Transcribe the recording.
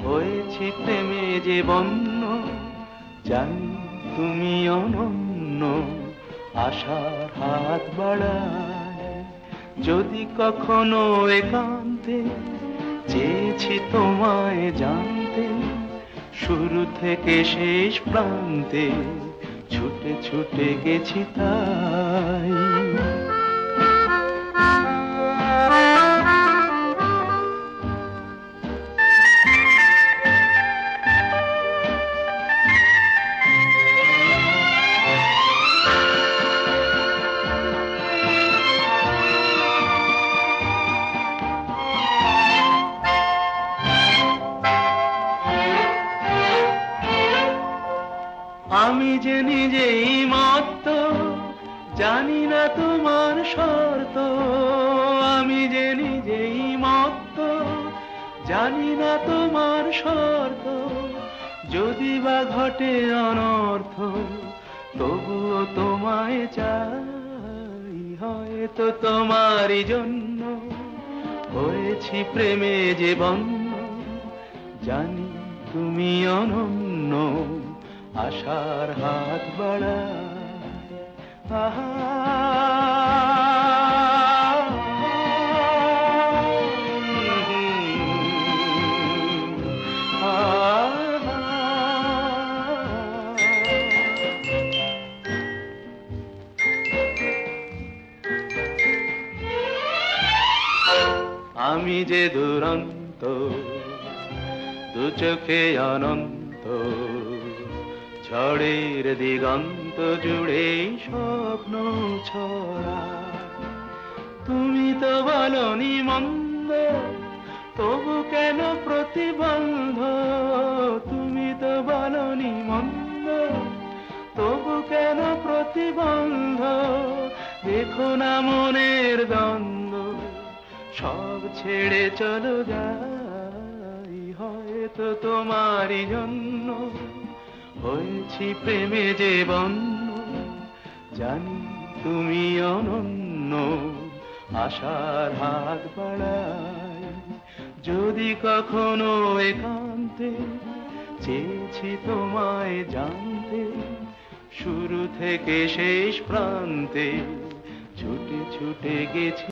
হয়েছি প্রেমে যে বন্য, জানি তুমি অনন্য। আশার হাত বাড়ায় যদি কখনো একান্তে, চেয়েছি তোমায় জানতে শুরু থেকে শেষ প্রান্তে, ছুটে ছুটে গেছি তাই। আমি যে নিজেই মত্ত, জানি না তোমার শর্ত। আমি যে নিজেই মত্ত, জানি না তোমার শর্ত। যদি বা ঘটে অনর্থ, তবুও তোমায় চাই। হয়তো তোমারই জন্য হয়েছি প্রেমে যে বন্য, জানি তুমি অনন্য। আশার হাত বাড়ায় আহা, আমি যে দুরন্ত, দু চোখে অনন্ত, ঝড়ের দিগন্ত জুড়ে স্বপ্ন ছড়া। তুমি তো বলনি মন্দ, তবু কেন প্রতিবন্ধ? তুমি তো বলনি মন্দ, তবু কেন প্রতিবন্ধ? দেখো না মনের দ্বন্দ্ব, সব ছেড়ে চলো যাই। হয়তো তোমারই জন্য হয়েছি প্রেমে যে বন্য, জানি তুমি অনন্য। আশার হাত বাড়ায় যদি কখনো একান্তে, চেয়েছি তোমায় জানতে শুরু থেকে শেষ প্রান্তে, ছুটে ছুটে গেছি।